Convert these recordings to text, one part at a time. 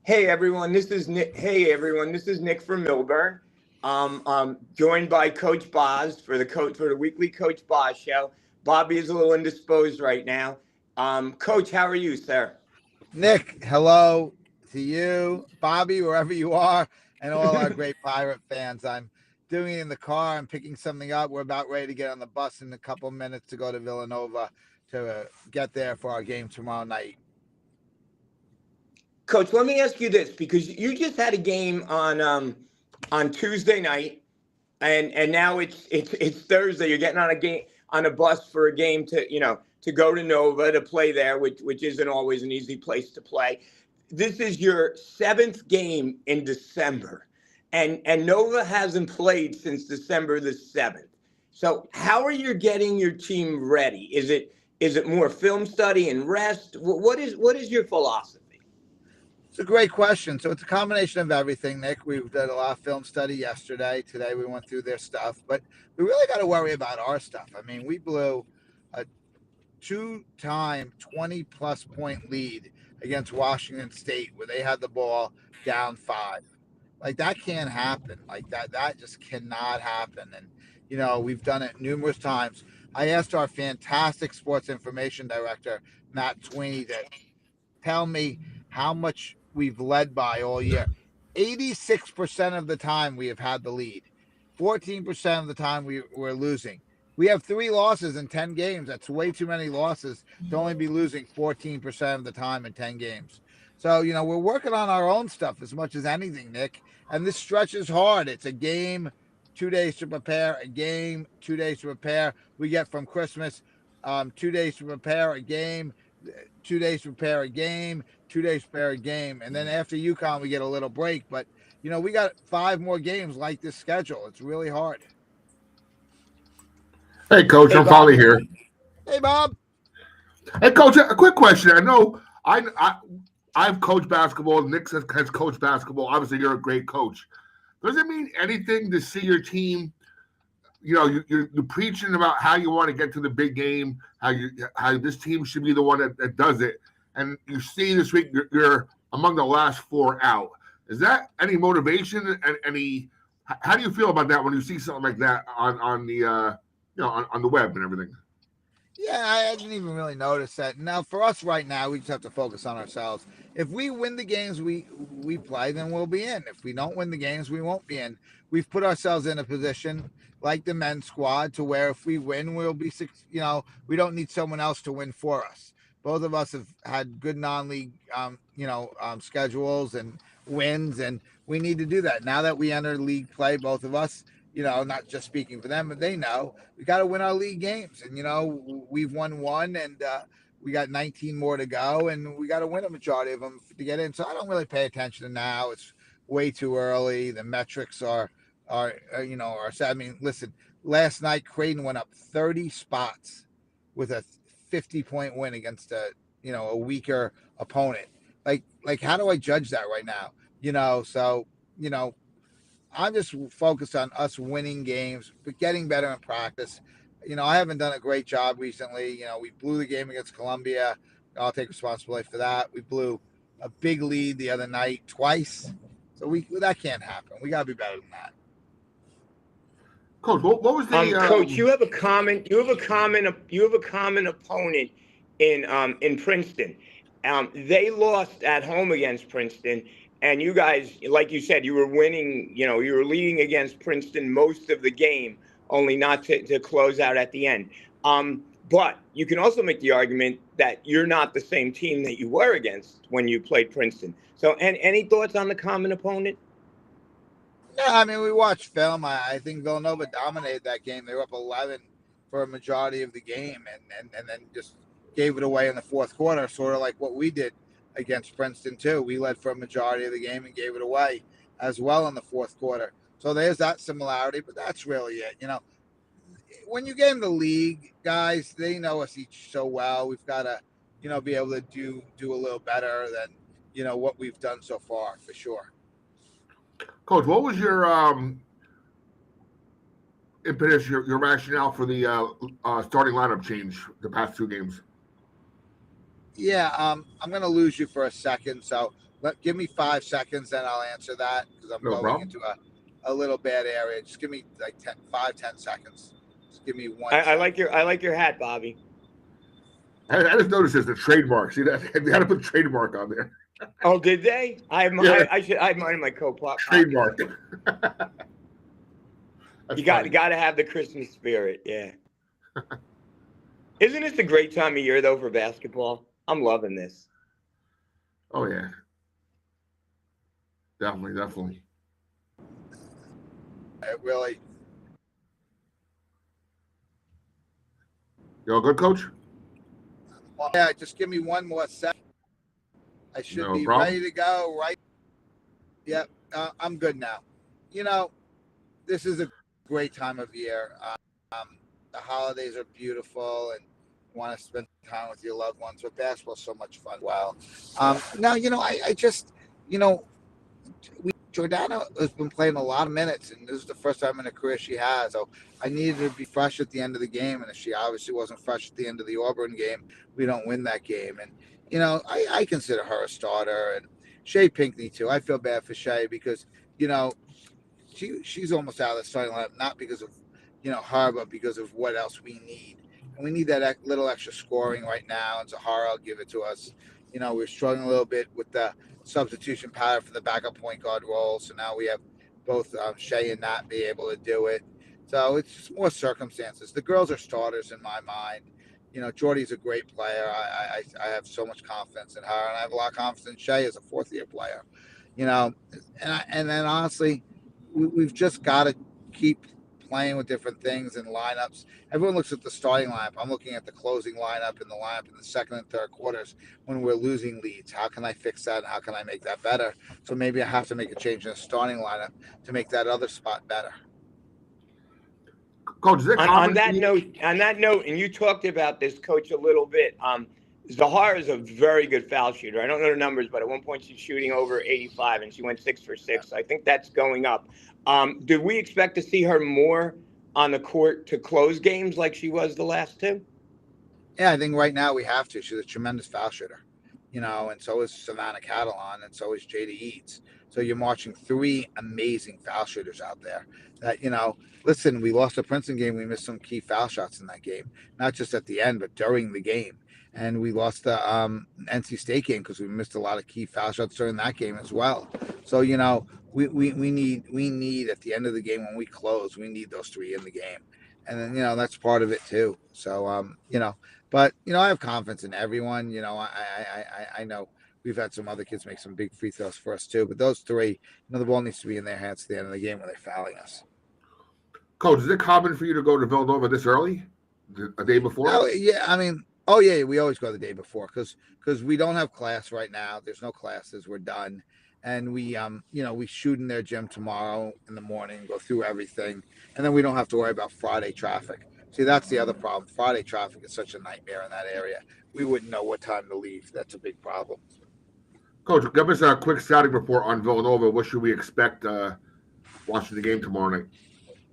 Hey everyone, this is Nick. Hey everyone, this is Nick from Milburn. Joined by Coach Bozz for the weekly Coach Bozz Show. Bobby is a little indisposed right now. Coach, how are you, sir? Nick, hello to you, Bobby, wherever you are, and all our great Pirate fans. I'm doing it in the car. I'm picking something up. We're about ready to get on the bus in a couple minutes to go to Villanova to get there for our game tomorrow night. Coach, let me ask you this because you just had a game on Tuesday night, and now it's Thursday. You're getting on a bus for a game to go to Nova to play there, which isn't always an easy place to play. This is your seventh game in December, and Nova hasn't played since December the 7th. So how are you getting your team ready? Is it more film study and rest? What is your philosophy? It's a great question. So it's a combination of everything, Nick. We did a lot of film study yesterday. Today we went through their stuff, but we really got to worry about our stuff. I mean, we blew a two-time 20-plus point lead against Washington State where they had the ball down 5. Like, that can't happen. Like, that just cannot happen. And, we've done it numerous times. I asked our fantastic sports information director, Matt Sweeney, to tell me how much we've led by all year. 86% of the time we have had the lead. 14% of the time we're losing. We have 3 losses in 10 games. That's way too many losses to only be losing 14% of the time in 10 games. So, we're working on our own stuff as much as anything, Nick. And this stretch is hard. It's a game, 2 days to prepare, a game, 2 days to prepare. We get from Christmas 2 days to prepare a game, 2 days to prepare a game, 2 days to prepare a game. And then after UConn, we get a little break. But, we got 5 more games like this schedule. It's really hard. Hey, Coach, I'm Folly here. Hey, Bob. Hey, Coach, a quick question. I know I've coached basketball. Nick has coached basketball. Obviously, you're a great coach. Does it mean anything to see your team? You're preaching about how you want to get to the big game, how this team should be the one that does it, and you see this week you're among the last 4 out. Is that any motivation and any? How do you feel about that when you see something like that on the on the web and everything? Yeah, I didn't even really notice that. Now, for us right now, we just have to focus on ourselves. If we win the games we play, then we'll be in. If we don't win the games, we won't be in. We've put ourselves in a position like the men's squad to where if we win, we'll be, we don't need someone else to win for us. Both of us have had good non-league, schedules and wins, and we need to do that. Now that we enter league play, both of us, not just speaking for them, but they know we got to win our league games. And, we've won 1 and we got 19 more to go, and we got to win a majority of them to get in. So I don't really pay attention to now. It's way too early. The metrics are sad. I mean, listen, last night Creighton went up 30 spots with a 50-point win against a weaker opponent. Like how do I judge that right now? I'm just focused on us winning games, but getting better in practice. I haven't done a great job recently. We blew the game against Columbia. I'll take responsibility for that. We blew a big lead the other night twice. So that can't happen. We got to be better than that. Coach, what was the Coach? You have a common opponent in Princeton. They lost at home against Princeton. And you guys, like you said, you were winning, you were leading against Princeton most of the game, only not to close out at the end. But you can also make the argument that you're not the same team that you were against when you played Princeton. So any thoughts on the common opponent? Yeah, I mean, we watched film. I think Villanova dominated that game. They were up 11 for a majority of the game and then just gave it away in the fourth quarter, sort of like what we did against Princeton too. We led for a majority of the game and gave it away as well in the fourth quarter. So there's that similarity, but that's really it. When you get in the league, guys, they know us each so well. We've got to, be able to do a little better than, what we've done so far, for sure. Coach, what was your impetus, your rationale for the starting lineup change the past 2 games? Yeah, I'm going to lose you for a second. So Give me 5 seconds, then I'll answer that because I'm No going problem. into a little bad area. Just give me like 10 seconds. Just give me 1 I second. like your hat, Bobby. I just noticed there's the trademark. See that? They had to put trademark on there. Oh, did they? Yeah. I should. I have mine in my coat pocket. Trademark. You got to have the Christmas spirit. Yeah. Isn't this a great time of year though for basketball? I'm loving this. Oh yeah. Definitely. It really. You all good, Coach? Yeah, just give me 1 more second. I should be problem. ready to go. Right. Yep. I'm good now. This is a great time of year. The holidays are beautiful and you want to spend time with your loved ones, but basketball's so much fun. Wow. Now, I just, Jordana has been playing a lot of minutes, and this is the first time in her career she has. So I needed her to be fresh at the end of the game, and if she obviously wasn't fresh at the end of the Auburn game, we don't win that game. And I consider her a starter, and Shea Pinckney too. I feel bad for Shea because she's almost out of the starting lineup, not because of her, but because of what else we need. And we need that little extra scoring right now, and Zahara will give it to us. We're struggling a little bit with the substitution pattern for the backup point guard role. So now we have both Shea and Nat be able to do it. So it's just more circumstances. The girls are starters in my mind. Jordy's a great player. I have so much confidence in her, and I have a lot of confidence in Shea as a 4th-year player. And then honestly, we've just got to keep playing with different things and lineups. Everyone looks at the starting lineup. I'm looking at the closing lineup and the lineup in the second and third quarters when we're losing leads. How can I fix that? And how can I make that better? So maybe I have to make a change in the starting lineup to make that other spot better. Coach, on that note, and you talked about this, Coach, a little bit. Zahara is a very good foul shooter. I don't know the numbers, but at one point she's shooting over 85, and she went 6 for 6. I think that's going up. Do we expect to see her more on the court to close games like she was the last 2? Yeah, I think right now we have to. She's a tremendous foul shooter, and so is Savannah Catalan, and so is Jada Eads. So you're marching 3 amazing foul shooters out there that, listen, we lost the Princeton game. We missed some key foul shots in that game, not just at the end, but during the game. And we lost the NC State game because we missed a lot of key foul shots during that game as well. So, we need at the end of the game when we close, we need those 3 in the game. And then, that's part of it too. So, but, I have confidence in everyone. I know we've had some other kids make some big free throws for us too, but those 3, the ball needs to be in their hands at the end of the game when they're fouling us. Coach, is it common for you to go to Villanova this early, a day before? Oh, yeah. I mean, oh yeah, we always go the day before because we don't have class right now. There's no classes. We're done. And we shoot in their gym tomorrow in the morning, go through everything. And then we don't have to worry about Friday traffic. See, that's the other problem. Friday traffic is such a nightmare in that area. We wouldn't know what time to leave. That's a big problem. Coach, give us a quick scouting report on Villanova. What should we expect watching the game tomorrow night?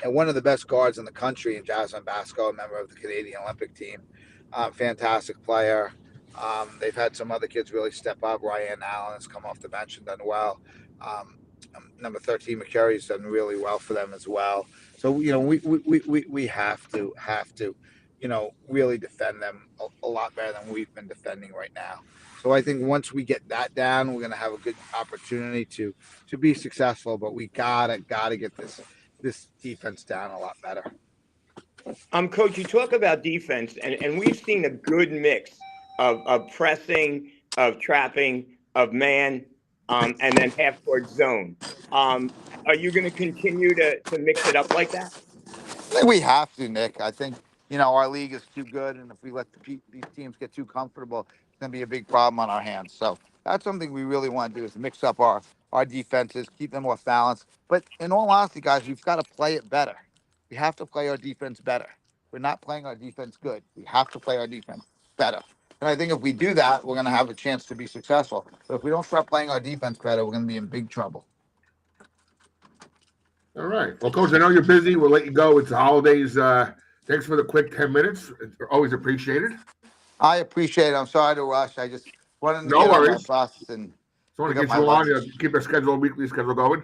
And one of the best guards in the country in Jasmine Basco, a member of the Canadian Olympic team. Fantastic player. They've had some other kids really step up. Ryan Allen has come off the bench and done well. Number 13, McCurry's done really well for them as well. So, we have to, really defend them a lot better than we've been defending right now. So I think once we get that down, we're going to have a good opportunity to be successful. But we gotta get this defense down a lot better. Coach, you talk about defense, and we've seen a good mix of pressing, of trapping, of man, and then half-court zone. Are you going to continue to mix it up like that? I think we have to, Nick. I think, our league is too good, and if we let these teams get too comfortable, it's going to be a big problem on our hands. So that's something we really want to do is mix up our defenses, keep them more balanced. But in all honesty, guys, we've got to play it better. We have to play our defense better. We're not playing our defense good. We have to play our defense better. And I think if we do that, we're going to have a chance to be successful. But if we don't start playing our defense better, we're going to be in big trouble. All right. Well, Coach, I know you're busy. We'll let you go. It's the holidays. Thanks for the quick 10 minutes. It's always appreciated. I appreciate it. I'm sorry to rush. I just wanted to No get on my worries. bus and So I want Pick to up get you my on, luggage. keep our weekly schedule going.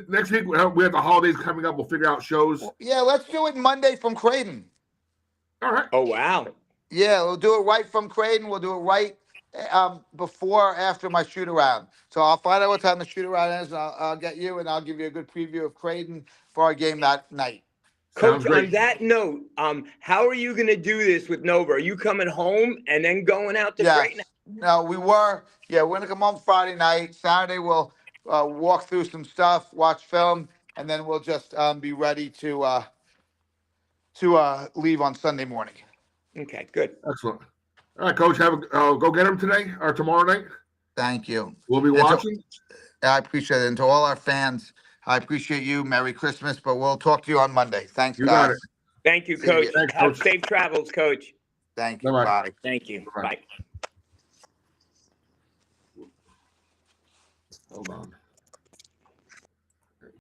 Next week we have the holidays coming up. We'll figure out shows. Well, yeah, let's do it Monday from Creighton. All right. Oh, wow. Yeah, we'll do it right from Creighton. We'll do it right before or after my shoot around. So I'll find out what time the shoot around is, and I'll get you, and I'll give you a good preview of Creighton for our game that night. Coach, Sounds great. on that note, how are you going to do this with Nova? Are you coming home and then going out to Yes. Creighton? No, we were. Yeah, we're gonna come home Friday night. Saturday we'll walk through some stuff, watch film, and then we'll just be ready to leave on Sunday morning. Okay, good. Excellent. All right, Coach. Go get him today or tomorrow night. Thank you. We'll be watching. I appreciate it. And to all our fans, I appreciate you. Merry Christmas. But we'll talk to you on Monday. Thanks, You guys. got it. Thank you, See Coach. you. Thanks, Have Coach. safe travels, Coach. Thank you. Bye-bye. Bye. Thank you. Bye-bye. Bye. Hold on.